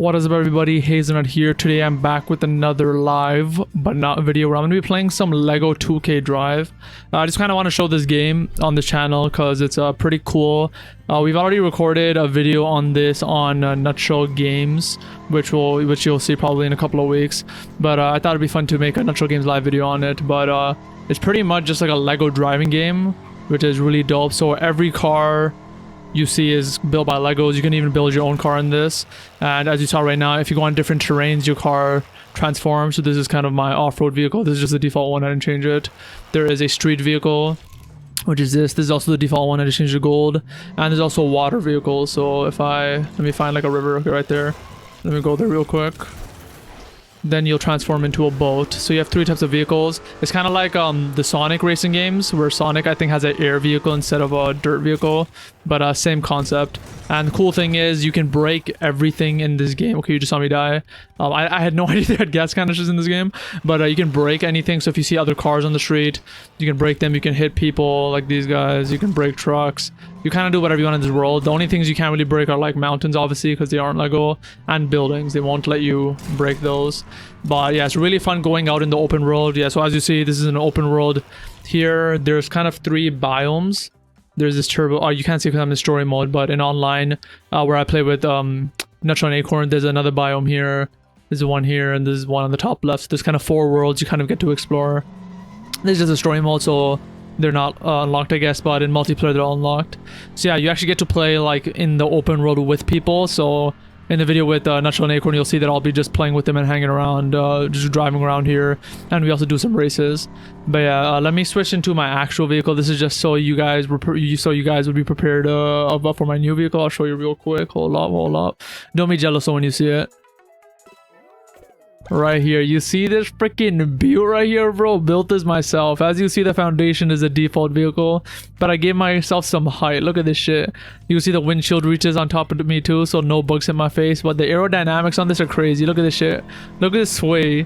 What is up, everybody? Hazelnut here. Today I'm back with another live but not video where I'm gonna be playing some Lego 2K Drive. I just kind of want to show this game on the channel because it's pretty cool. We've already recorded a video on this on Nutshell Games, which you'll see probably in a couple of weeks. But I thought it'd be fun to make a Nutshell Games live video on it. But it's pretty much just like a Lego driving game, which is really dope. So every car you see is built by Legos. You can even build your own car in this. And as you saw right now, if you go on different terrains, your car transforms. So this is kind of my off-road vehicle. This is just the default one. I didn't change it. There is a street vehicle, which is this. This is also the default one. I just changed the gold. And there's also a water vehicle. So if let me find like a river. Okay, right there. Let me go there real quick. Then you'll transform into a boat. So you have three types of vehicles. It's kind of like the Sonic racing games, where Sonic I think has an air vehicle instead of a dirt vehicle, but same concept. And the cool thing is you can break everything in this game. Okay, you just saw me die. I had no idea they had gas canisters in this game, but you can break anything. So if you see other cars on the street, you can break them. You can hit people like these guys. You can break trucks. You kind of do whatever you want in this world. The only things you can't really break are like mountains, obviously, because they aren't Lego, and buildings. They won't let you break those. But yeah, it's really fun going out in the open world. Yeah, so as you see, this is an open world. Here, there's kind of three biomes. There's this turbo. Oh, you can't see because I'm in story mode, but in online, where I play with Nutshell and Acorn, there's another biome here. There's one here, and there's one on the top left. So there's kind of four worlds you kind of get to explore. This is a story mode, so they're not unlocked, I guess, but in multiplayer they're all unlocked. So yeah, you actually get to play like in the open world with people. So in the video with Nutshell and Acorn, you'll see that I'll be just playing with them and hanging around, just driving around here, and we also do some races. But yeah, let me switch into my actual vehicle. This is just so you guys would be prepared for my new vehicle. I'll show you real quick. Hold up. Don't be jealous when you see it. Right here, you see this freaking butte right here, bro? Built this myself. As you see, the foundation is a default vehicle, but I gave myself some height. Look at this shit. You can see the windshield reaches on top of me too, so no bugs in my face. But the aerodynamics on this are crazy. Look at this shit. Look at this sway.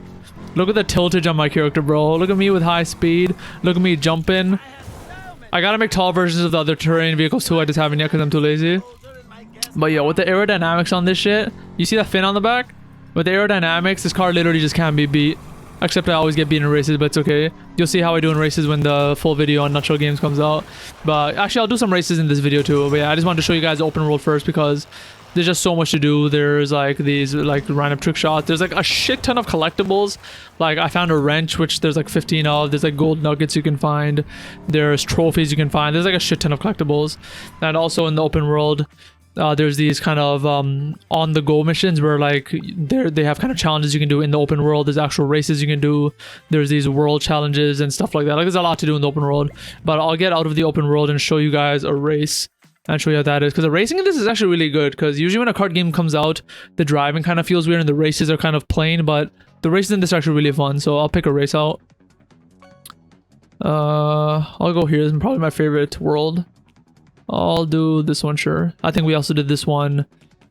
Look at the tiltage on my character, bro. Look at me with high speed. Look at me jumping. I gotta make tall versions of the other terrain vehicles too. I just haven't yet because I'm too lazy. But yeah, with the aerodynamics on this shit, you see that fin on the back? With the aerodynamics, this car literally just can't be beat. Except I always get beat in races, but it's okay. You'll see how I do in races when the full video on Nutshell Games comes out. But actually, I'll do some races in this video too. But yeah, I just wanted to show you guys the open world first because there's just so much to do. There's like these like random trick shots. There's like a shit ton of collectibles. Like I found a wrench, which there's like 15 of. There's like gold nuggets you can find. There's trophies you can find. There's like a shit ton of collectibles. And also in the open world, there's these kind of on-the-go missions where like they have kind of challenges you can do in the open world. There's actual races you can do. There's these world challenges and stuff like that. Like there's a lot to do in the open world. But I'll get out of the open world and show you guys a race and show you how that is. Because the racing in this is actually really good. Because usually when a kart game comes out, the driving kind of feels weird and the races are kind of plain. But the races in this are actually really fun. So I'll pick a race out. I'll go here. This is probably my favorite world. I'll do this one, sure. I think we also did this one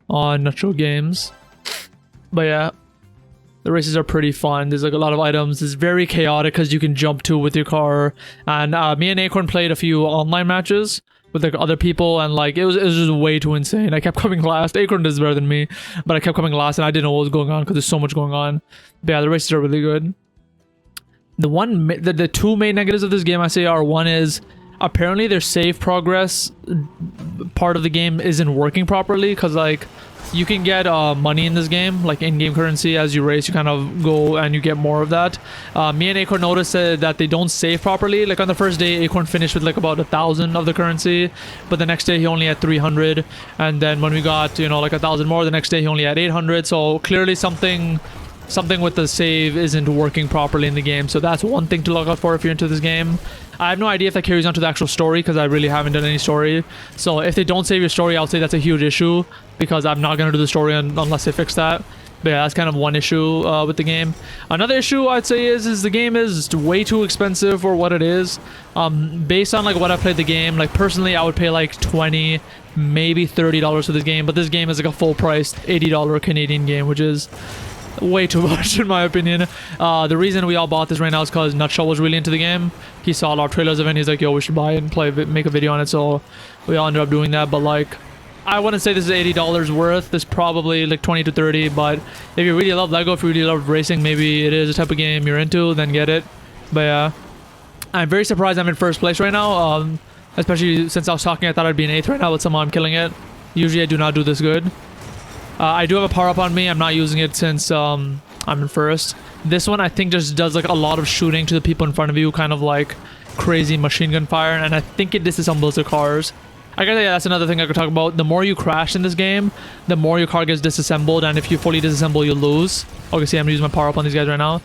on Nutshell Games. But yeah, the races are pretty fun. There's like a lot of items. It's very chaotic because you can jump to with your car. And me and Acorn played a few online matches with like other people, and like it was just way too insane. I kept coming last. Acorn does better than me, but I kept coming last, and I didn't know what was going on because there's so much going on. But yeah, the races are really good. The two main negatives of this game I say are, one is apparently their save progress part of the game isn't working properly, because like you can get money in this game, like in-game currency. As you race, you kind of go and you get more of that. Me and Acorn noticed that they don't save properly. Like on the first day, Acorn finished with like about 1,000 of the currency, but the next day he only had 300. And then when we got, you know, like 1,000 more, the next day he only had 800. So clearly something with the save isn't working properly in the game. So that's one thing to look out for if you're into this game. I have no idea if that carries on to the actual story, because I really haven't done any story. So if they don't save your story, I'll say that's a huge issue, because I'm not going to do the story unless they fix that. But yeah, that's kind of one issue with the game. Another issue I'd say is the game is way too expensive for what it is. Based on like what I played the game, like personally I would pay like $20, maybe $30 for this game. But this game is like a full price $80 Canadian game, which is way too much in my opinion. The reason we all bought this right now is because Nutshell was really into the game. He saw a lot of trailers of it and he's like, yo, we should buy it and make a video on it. So we all ended up doing that. But like, I wouldn't say this is $80 worth. This is probably like 20 to 30. But if you really love Lego, if you really love racing, maybe it is a type of game you're into, then get it. But yeah, I'm very surprised I'm in first place right now. Especially since I was talking, I thought I'd be in 8th right now, but somehow I'm killing it. Usually I do not do this good. I do have a power up on me. I'm not using it since I'm in first. This one I think just does like a lot of shooting to the people in front of you, kind of like crazy machine gun fire, and I think it disassembles the cars. I guess yeah, that's another thing I could talk about. The more you crash in this game, the more your car gets disassembled, and if you fully disassemble, you lose. Okay, see, I'm gonna use my power up on these guys right now.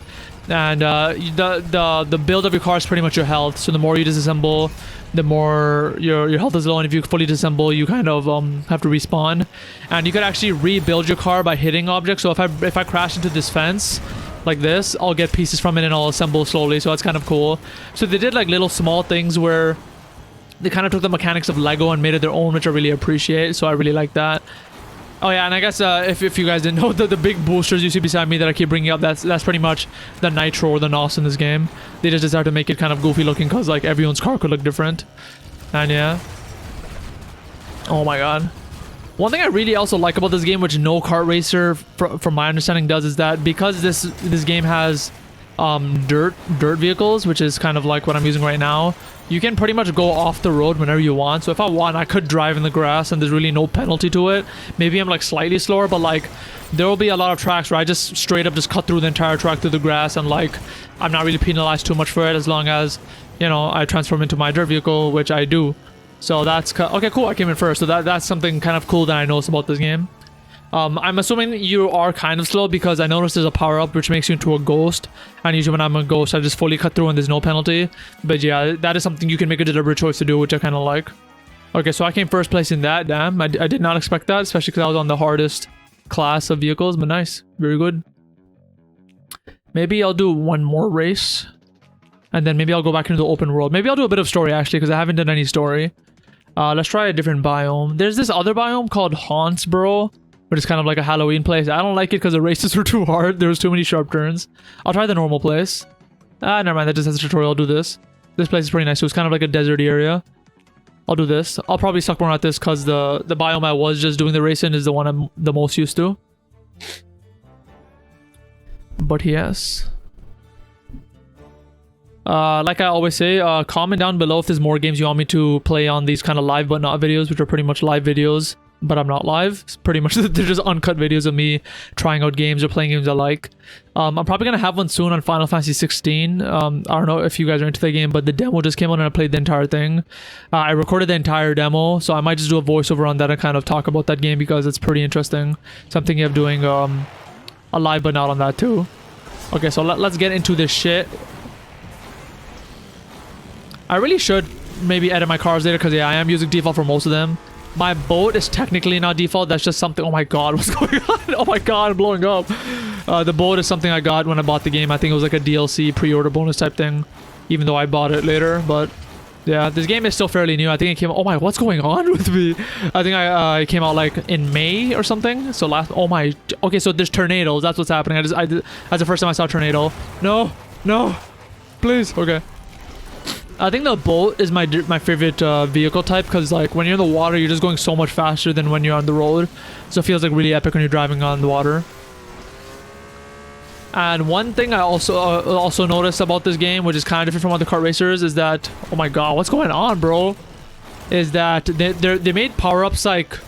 And the build of your car is pretty much your health. So the more you disassemble, the more your health is low, and if you fully disassemble, you kind of have to respawn. And you could actually rebuild your car by hitting objects. So if I crash into this fence like this, I'll get pieces from it and I'll assemble slowly. So that's kind of cool. So they did like little small things where they kind of took the mechanics of Lego and made it their own, which I really appreciate. So I really like that. Oh yeah, and I guess if you guys didn't know, the big boosters you see beside me that I keep bringing up, that's pretty much the nitro or the NOS in this game. They just decided to make it kind of goofy looking because like everyone's car could look different. And yeah. Oh my god. One thing I really also like about this game, which no kart racer from my understanding does, is that because this game has dirt vehicles, which is kind of like what I'm using right now, you can pretty much go off the road whenever you want. So if I want, I could drive in the grass and there's really no penalty to it. Maybe I'm like slightly slower, but like there will be a lot of tracks where I just straight up just cut through the entire track through the grass, and like I'm not really penalized too much for it as long as, you know, I transform into my dirt vehicle, which I do. So that's okay, cool. I came in first, so that's something kind of cool that I noticed about this game. I'm assuming you are kind of slow because I noticed there's a power-up which makes you into a ghost, and usually when I'm a ghost I just fully cut through and there's no penalty. But yeah, that is something you can make a deliberate choice to do, which I kind of like. Okay, so I came first place in that. Damn, I did not expect that, especially because I was on the hardest class of vehicles, but nice. Very good. Maybe I'll do one more race, and then maybe I'll go back into the open world. Maybe I'll do a bit of story actually, because I haven't done any story. Let's try a different biome. There's this other biome called Hauntsboro, which is kind of like a Halloween place. I don't like it because the races were too hard. There was too many sharp turns. I'll try the normal place. Never mind. That just has a tutorial. I'll do this. This place is pretty nice. So it's kind of like a desert area. I'll do this. I'll probably suck more at this because the biome I was just doing the race in is the one I'm the most used to. But yes. Like I always say, comment down below if there's more games you want me to play on these kind of live but not videos, which are pretty much live videos. But I'm not live. It's pretty much they're just uncut videos of me trying out games or playing games I like. I'm probably gonna have one soon on Final Fantasy 16. I don't know if you guys are into the game, but the demo just came out and I played the entire thing. I recorded the entire demo, so I might just do a voiceover on that and kind of talk about that game because it's pretty interesting. So I'm thinking of doing a live but not on that too. Okay, so let's get into this shit. I really should maybe edit my cars later because yeah, I am using default for most of them. My boat is technically not default. That's just something. Oh my god, what's going on? Oh my god, I'm blowing up. The boat is something I got when I bought the game. I think it was like a DLC pre-order bonus type thing, even though I bought it later. But yeah, this game is still fairly new. I think it came. Oh my, what's going on with me? I think it came out like in May or something. So last. Oh my. Okay, so there's tornadoes. That's what's happening. That's the first time I saw a tornado. No, no, please. Okay. I think the boat is my favorite vehicle type because like when you're in the water you're just going so much faster than when you're on the road, so it feels like really epic when you're driving on the water. And one thing I also noticed about this game, which is kind of different from other kart racers, is that oh my god, what's going on, bro? Is that they made power-ups like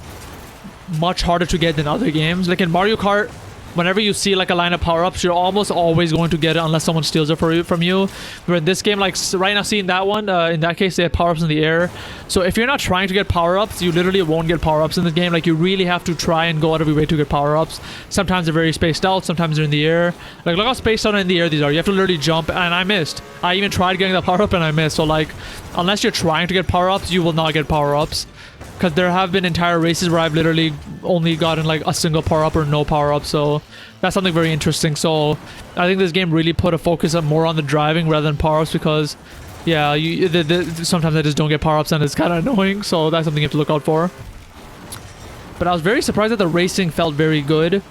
much harder to get than other games. Like in Mario Kart, whenever you see like a line of power-ups, you're almost always going to get it unless someone steals it from you. But in this game, like right now seeing that one, in that case they have power-ups in the air. So if you're not trying to get power-ups, you literally won't get power-ups in this game. Like you really have to try and go out of your way to get power-ups. Sometimes they're very spaced out, sometimes they're in the air. Like look how spaced out in the air these are. You have to literally jump, and I missed. I even tried getting the power-up and I missed. So like unless you're trying to get power-ups, you will not get power-ups. Because there have been entire races where I've literally only gotten like a single power-up or no power-up, so that's something very interesting. So I think this game really put a focus on more on the driving rather than power-ups because, yeah, sometimes I just don't get power-ups and it's kind of annoying, so that's something you have to look out for. But I was very surprised that the racing felt very good.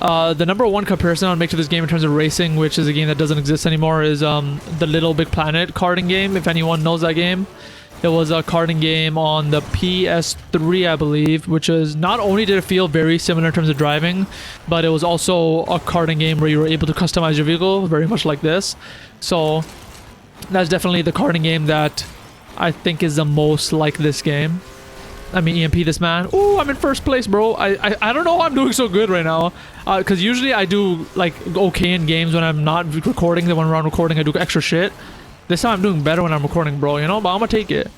The number one comparison I'll make to this game in terms of racing, which is a game that doesn't exist anymore, is the Little Big Planet karting game, if anyone knows that game. It was a karting game on the PS3, I believe, which is not only did it feel very similar in terms of driving, but it was also a karting game where you were able to customize your vehicle very much like this. So that's definitely the karting game that I think is the most like this game. I mean, EMP this man. Ooh, I'm in first place, bro. I don't know how I'm doing so good right now. Because usually I do like okay in games when I'm not recording. Then when I'm recording, I do extra shit. This time I'm doing better when I'm recording, bro, you know? But I'm gonna take it.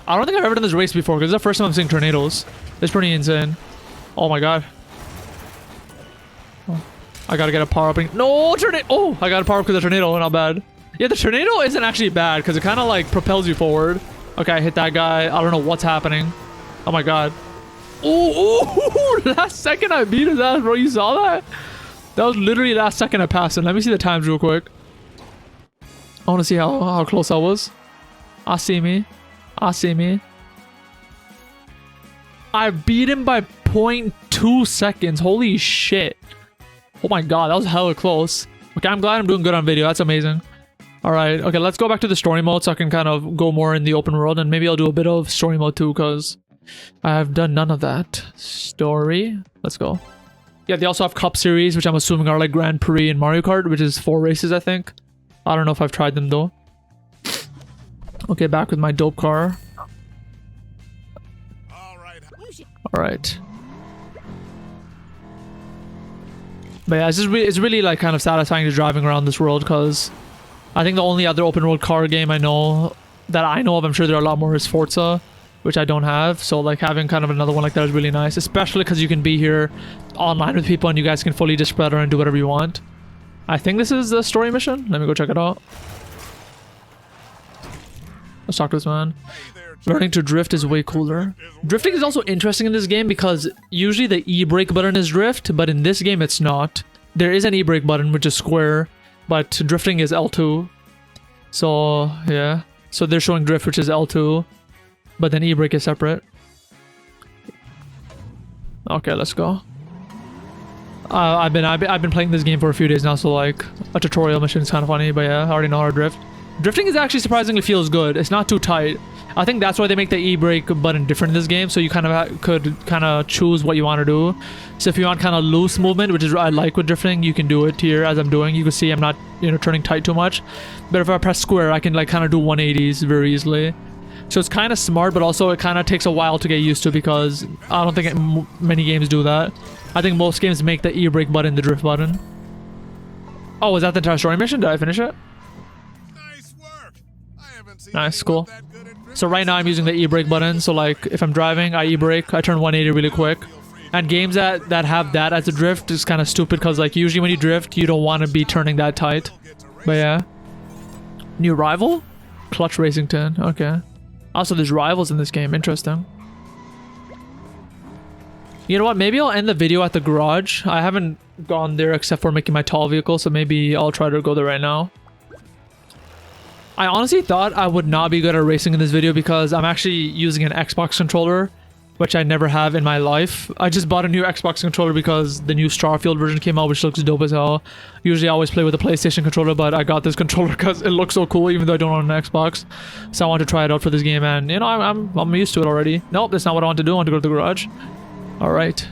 I don't think I've ever done this race before because it's the first time I'm seeing tornadoes. It's pretty insane. Oh my god. Oh, I gotta get a power up. No, tornado! Oh, I got a power up because the tornado. Not bad. Yeah, the tornado isn't actually bad because it kind of like propels you forward. Okay, I hit that guy. I don't know what's happening. Oh my god. Oh, last second I beat his ass, bro. You saw that? That was literally last second I passed him. Let me see the times real quick. I want to see how close I was. I see me. I see me. I beat him by 0.2 seconds. Holy shit. Oh my god, that was hella close. Okay, I'm glad I'm doing good on video. That's amazing. Alright, okay, let's go back to the story mode so I can kind of go more in the open world. And maybe I'll do a bit of story mode too because I have done none of that. Story. Let's go. Yeah, they also have Cup Series, which I'm assuming are like Grand Prix and Mario Kart, which is 4 races, I think. I don't know if I've tried them though. Okay, back with my dope car. Alright. But yeah, it's really like kind of satisfying to driving around this world because I think the only other open world car game I know of, I'm sure there are a lot more, is Forza, which I don't have. So like having kind of another one like that is really nice, especially because you can be here online with people and you guys can fully just spread around and do whatever you want. I think this is the story mission. Let me go check it out. Let's talk to this man. Learning to drift is way cooler. Drifting is also interesting in this game because usually the E-brake button is drift, but in this game it's not. There is an E-brake button which is square, but drifting is L2. So yeah. So they're showing drift, which is L2, but then E-brake is separate. Okay, let's go. I've been playing this game for a few days now, so like a tutorial mission is kind of funny, but yeah, I already know how to drift. Drifting is actually surprisingly feels good. It's not too tight. I think that's why they make the e-brake button different in this game, so you kind of could kind of choose what you want to do. So if you want kind of loose movement, which is what I like with drifting, you can do it here as I'm doing. You can see I'm not, you know, turning tight too much. But if I press square, I can like kind of do 180s very easily. So it's kind of smart, but also it kind of takes a while to get used to because I don't think many games do that. I think most games make the e-brake button the drift button. Oh, was that the entire story mission? Did I finish it? Nice work. I haven't seen Nice, cool. So right now I'm using the e-brake button. So like if I'm driving, I e-brake, I turn 180 really quick. And games that have that as a drift is kind of stupid because like usually when you drift, you don't want to be turning that tight. But yeah. New rival? Clutch Racington. Okay. Also, there's rivals in this game. Interesting. You know what? Maybe I'll end the video at the garage. I haven't gone there except for making my tall vehicle, so maybe I'll try to go there right now. I honestly thought I would not be good at racing in this video because I'm actually using an Xbox controller, which I never have in my life. I just bought a new Xbox controller because the new Starfield version came out, which looks dope as hell. Usually I always play with a PlayStation controller, but I got this controller because it looks so cool even though I don't own an Xbox. So I want to try it out for this game, and you know, I'm used to it already. Nope, that's not what I want to do. I want to go to the garage. Alright.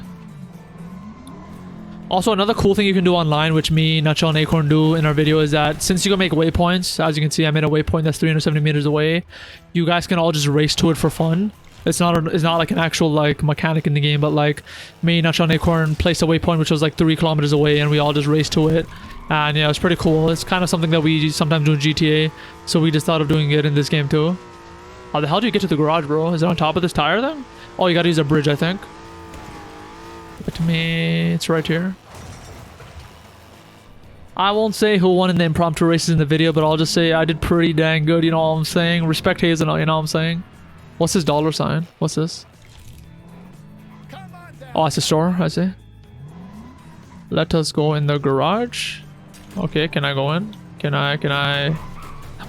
Also, another cool thing you can do online, which me, Nutshell, and Acorn do in our video, is that since you can make waypoints, as you can see, I made a waypoint that's 370 meters away. You guys can all just race to it for fun. It's not like an actual like mechanic in the game, but like me, Nutshell, and Acorn placed a waypoint which was like 3 kilometers away, and we all just raced to it. And yeah, it's pretty cool. It's kind of something that we sometimes do in GTA, so we just thought of doing it in this game too. How the hell do you get to the garage, bro? Is it on top of this tire thing? Oh, you gotta use a bridge, I think. But to me, it's right here. I won't say who won in the impromptu races in the video, but I'll just say I did pretty dang good, you know what I'm saying? Respect Hazen, you know what I'm saying? What's this dollar sign? What's this? Oh, it's a store, I see. Let us go in the garage. Okay, can I go in? Can I?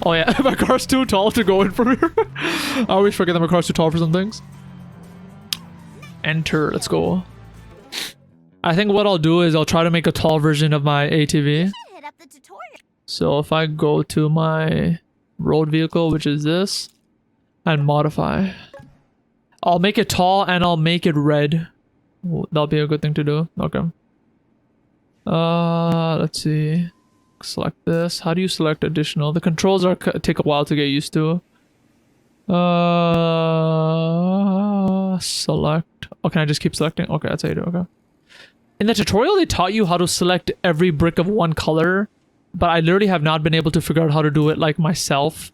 Oh yeah, my car's too tall to go in from here. I always forget that my car's too tall for some things. Enter, let's go. I think what I'll do is I'll try to make a tall version of my ATV. So if I go to my road vehicle, which is this, And modify. I'll make it tall and I'll make it red. Ooh, that'll be a good thing to do. Okay. Let's see. Select this. How do you select additional? The controls take a while to get used to. Select. Oh, can I just keep selecting? Okay, that's how you do it. Okay. In the tutorial, they taught you how to select every brick of one color, but I literally have not been able to figure out how to do it like myself.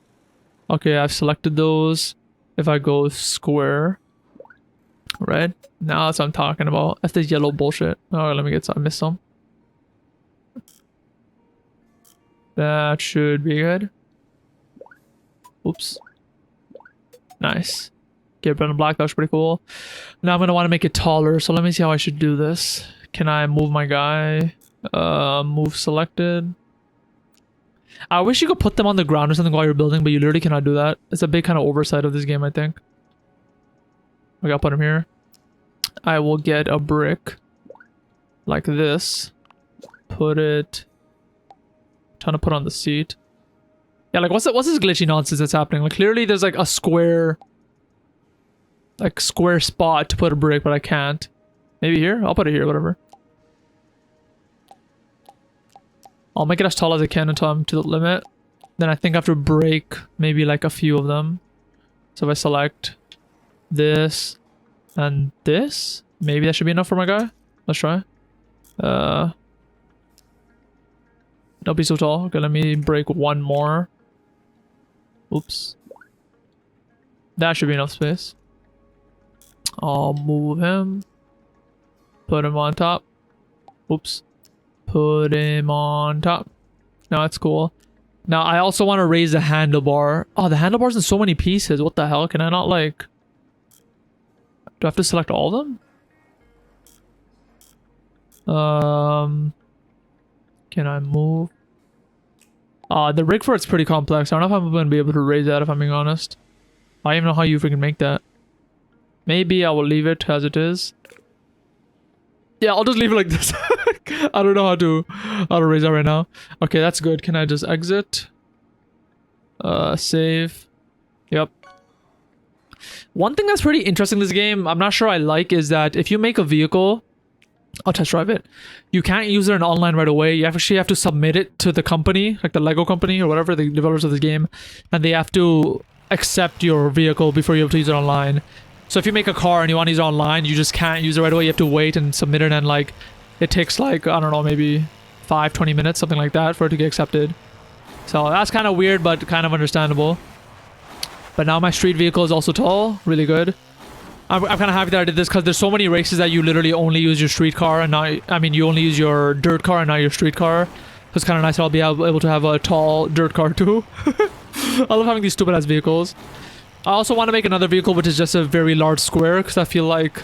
Okay, I've selected those. If I go square, red. Now that's what I'm talking about. That's the yellow bullshit. Oh, let me get some. I missed some. That should be good. Oops. Nice. Get red and black. That was pretty cool. Now I'm going to want to make it taller. So let me see how I should do this. Can I move my guy? Move selected. I wish you could put them on the ground or something while you're building, but you literally cannot do that. It's a big kind of oversight of this game, I think. Okay, I'll put him here. I will get a brick like this. Put it... Trying to put on the seat. Yeah, like what's this glitchy nonsense that's happening? Like clearly there's like a square... Like square spot to put a brick, but I can't. Maybe here? I'll put it here, whatever. I'll make it as tall as I can until I'm to the limit. Then I think I have to break maybe like a few of them. So if I select this and this, maybe that should be enough for my guy. Let's try. Don't be so tall. Okay, let me break one more. Oops. That should be enough space. I'll move him. Put him on top. Oops. Put him on top. Now that's cool. Now I also want to raise the handlebar. Oh, the handlebar's in so many pieces. What the hell? Can I not like... Do I have to select all of them? Can I move? The rig for it's pretty complex. I don't know if I'm going to be able to raise that if I'm being honest. I don't even know how you freaking make that. Maybe I will leave it as it is. Yeah, I'll just leave it like this. I don't know how to raise that right now. Okay, that's good. Can I just exit? Save. Yep. One thing that's pretty interesting in this game, I'm not sure I like, is that if you make a vehicle, I'll test drive it. You can't use it in online right away. You actually have to submit it to the company, like the Lego company or whatever, the developers of the game, and they have to accept your vehicle before you're able to use it online. So if you make a car and you want to use it online, you just can't use it right away. You have to wait and submit it, and like it takes like, I don't know, maybe 5-20 minutes, something like that, for it to get accepted. So that's kind of weird, but kind of understandable. But now my street vehicle is also tall. Really good. I'm kind of happy that I did this because there's so many races that you literally only use your street car and now, I mean, you only use your dirt car and not your street car. So it's kind of nice that I'll be able to have a tall dirt car too. I love having these stupid ass vehicles. I also want to make another vehicle which is just a very large square because I feel like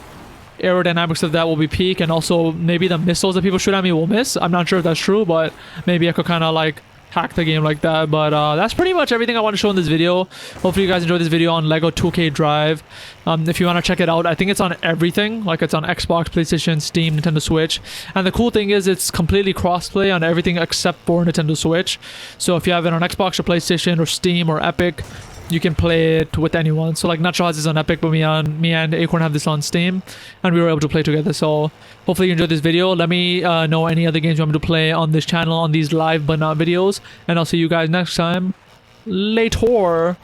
aerodynamics of that will be peak, and also maybe the missiles that people shoot at me will miss. I'm not sure if that's true, but maybe I could kind of like hack the game like that. But that's pretty much everything I want to show in this video. Hopefully you guys enjoyed this video on Lego 2K Drive. If you want to check it out, I think it's on everything. Like it's on Xbox, PlayStation, Steam, Nintendo Switch. And the cool thing is it's completely crossplay on everything except for Nintendo Switch. So if you have it on Xbox or PlayStation or Steam or Epic, you can play it with anyone. So like Nutshot has this on Epic, but me and Acorn have this on Steam, and we were able to play together. So hopefully you enjoyed this video. Let me know any other games you want me to play on this channel, on these live but not videos, and I'll see you guys next time. Later.